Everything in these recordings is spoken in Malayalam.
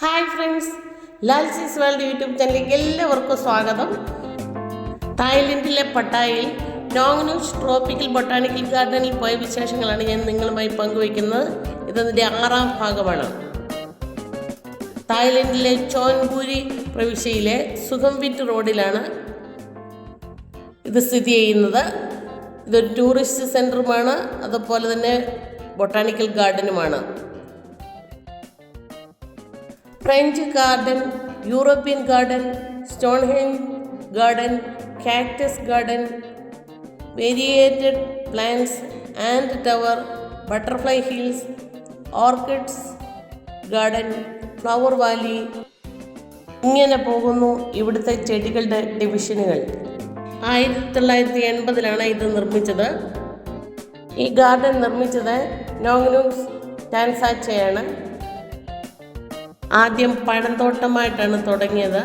ഹായ് ഫ്രണ്ട്സ്, ലാൽസീസ് വേൾഡ് യൂട്യൂബ് ചാനലിലേക്ക് എല്ലാവർക്കും സ്വാഗതം. തായ്ലൻഡിലെ പട്ടായയിൽ നോങ്നൂച്ച് ട്രോപ്പിക്കൽ ബൊട്ടാണിക്കൽ ഗാർഡനിൽ പോയ വിശേഷങ്ങളാണ് ഞാൻ നിങ്ങളുമായി പങ്കുവയ്ക്കുന്നത്. ഇതിൻ്റെ 6ാം ഭാഗമാണ്. തായ്ലൻഡിലെ ചോൻബുരി പ്രവിശ്യയിലെ സുഖംവിറ്റ് റോഡിലാണ് ഇത് സ്ഥിതി ചെയ്യുന്നത്. ഇതൊരു ടൂറിസ്റ്റ് സെൻറ്ററുമാണ്, അതുപോലെ തന്നെ ബൊട്ടാണിക്കൽ ഗാർഡനുമാണ്. French garden, European garden, Stonehenge garden, cactus garden, variegated plants and tower, butterfly hills, orchids garden, flower valley, ഇങ്ങനെ പോകുന്നു ഇവിടുത്തെ ചെടികളുടെ ഡിവിഷനുകൾ. 1980 ഇത് നിർമ്മിച്ചത്. ഈ ഗാർഡൻ നിർമ്മിച്ചത് നോങ്നൂച്ച് ടാൻസാച്ചയാണ്. ആദ്യം പഴന്തോട്ടമായിട്ടാണ് തുടങ്ങിയത്,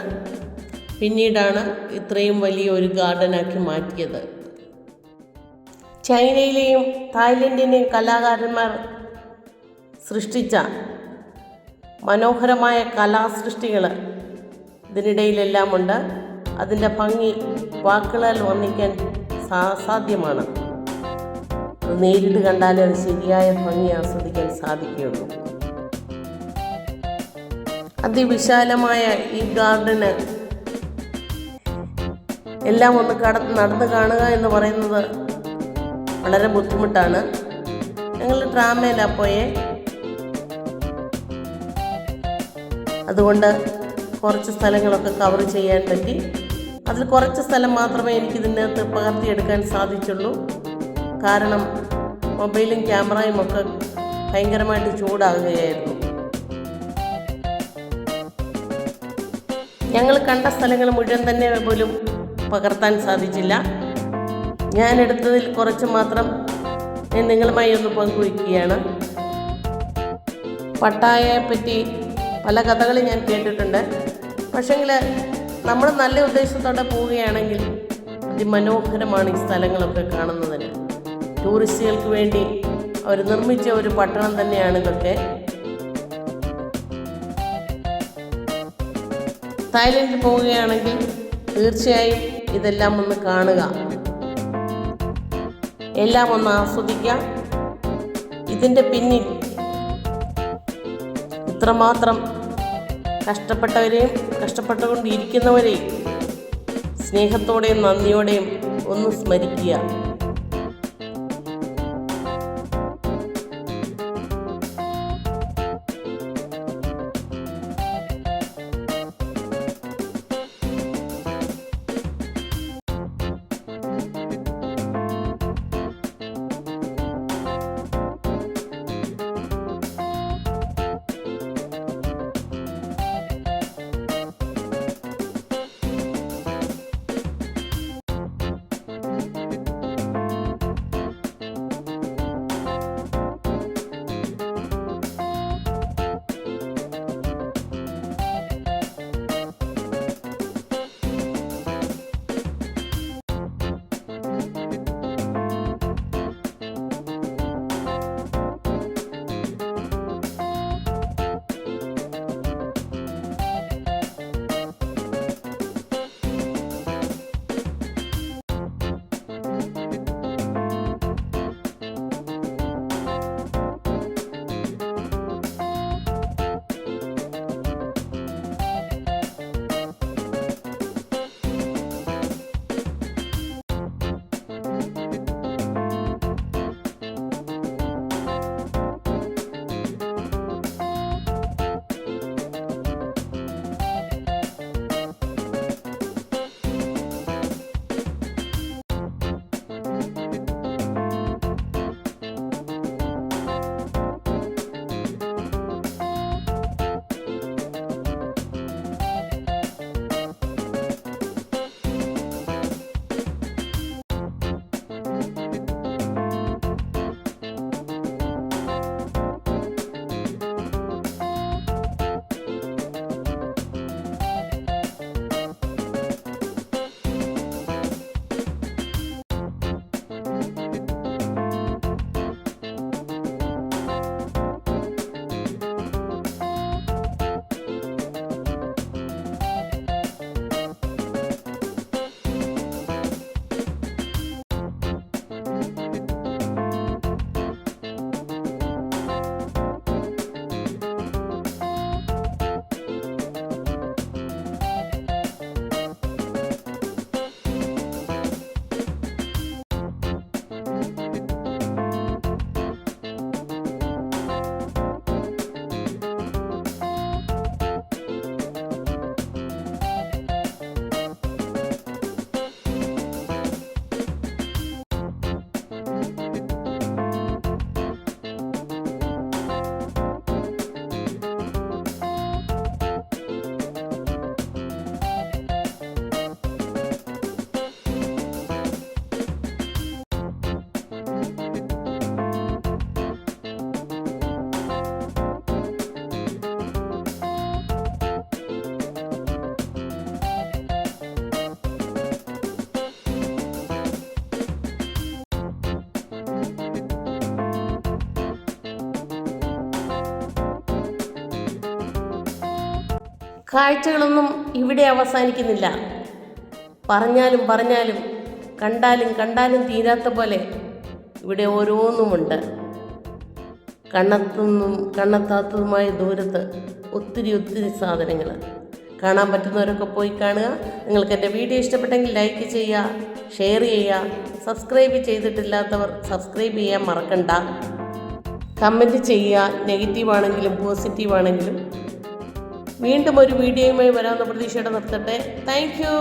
പിന്നീടാണ് ഇത്രയും വലിയ ഒരു ഗാർഡനാക്കി മാറ്റിയത്. ചൈനയിലെയും തായ്ലൻഡിനെയും കലാകാരന്മാർ സൃഷ്ടിച്ച മനോഹരമായ കലാസൃഷ്ടികൾ ഇതിനിടയിലെല്ലാം ഉണ്ട്. അതിൻ്റെ ഭംഗി വാക്കുകളാൽ വർണ്ണിക്കാൻ അസാധ്യമാണ്. അത് നേരിട്ട് കണ്ടാലേ അത് ശരിയായ ഭംഗി ആസ്വദിക്കാൻ സാധിക്കുകയുള്ളൂ. അതിവിശാലമായ ഈ ഗാർഡന് എല്ലാം ഒന്ന് നടന്ന് കാണുക എന്ന് പറയുന്നത് വളരെ ബുദ്ധിമുട്ടാണ്. ഞങ്ങൾ ട്രാമയിലാണ് പോയേ, അതുകൊണ്ട് കുറച്ച് സ്ഥലങ്ങളൊക്കെ കവർ ചെയ്യാൻ പറ്റി. അതിൽ കുറച്ച് സ്ഥലം മാത്രമേ എനിക്കിതിനകത്ത് പകർത്തിയെടുക്കാൻ സാധിച്ചുള്ളൂ. കാരണം മൊബൈലും ക്യാമറയും ഒക്കെ ഭയങ്കരമായിട്ട് ചൂടാകുകയായിരുന്നു. ഞങ്ങൾ കണ്ട സ്ഥലങ്ങൾ മുഴുവൻ തന്നെ പോലും പകർത്താൻ സാധിച്ചില്ല. ഞാനെടുത്തതിൽ കുറച്ച് മാത്രം ഞാൻ നിങ്ങളുമായി ഒന്ന് പങ്കുവയ്ക്കുകയാണ്. പട്ടായയെ പറ്റി പല കഥകളും ഞാൻ കേട്ടിട്ടുണ്ട്. പക്ഷേങ്കിൽ നമ്മൾ നല്ല ഉദ്ദേശത്തോടെ പോവുകയാണെങ്കിൽ അതിമനോഹരമാണ് ഈ സ്ഥലങ്ങളൊക്കെ കാണുന്നതിന്. ടൂറിസ്റ്റുകൾക്ക് വേണ്ടി അവർ നിർമ്മിച്ച ഒരു പട്ടണം തന്നെയാണ് ഇതൊക്കെ. തായ്ലൻഡിൽ പോവുകയാണെങ്കിൽ തീർച്ചയായും ഇതെല്ലാം ഒന്ന് കാണുക, എല്ലാം ഒന്ന് ആസ്വദിക്കുക. ഇതിൻ്റെ പിന്നിൽ ഇത്രമാത്രം കഷ്ടപ്പെട്ടവരെയും കഷ്ടപ്പെട്ടുകൊണ്ടിരിക്കുന്നവരെയും സ്നേഹത്തോടെയും നന്ദിയോടെയും ഒന്ന് സ്മരിക്കുക. കാഴ്ചകളൊന്നും ഇവിടെ അവസാനിക്കുന്നില്ല. പറഞ്ഞാലും കണ്ടാലും തീരാത്ത പോലെ ഇവിടെ ഓരോന്നുമുണ്ട്. കണ്ണെത്താത്തതുമായ ദൂരത്ത് ഒത്തിരി സാധനങ്ങൾ. കാണാൻ പറ്റുന്നവരൊക്കെ പോയി കാണുക. നിങ്ങൾക്ക് എൻ്റെ വീഡിയോ ഇഷ്ടപ്പെട്ടെങ്കിൽ ലൈക്ക് ചെയ്യുക, ഷെയർ ചെയ്യുക. സബ്സ്ക്രൈബ് ചെയ്തിട്ടില്ലാത്തവർ സബ്സ്ക്രൈബ് ചെയ്യാൻ മറക്കണ്ട. കമൻറ്റ് ചെയ്യുക, നെഗറ്റീവാണെങ്കിലും പോസിറ്റീവാണെങ്കിലും. വീണ്ടും ഒരു വീഡിയോയുമായി വരാവുന്ന പ്രതീക്ഷയോടെ നിർത്തട്ടെ. Thank you.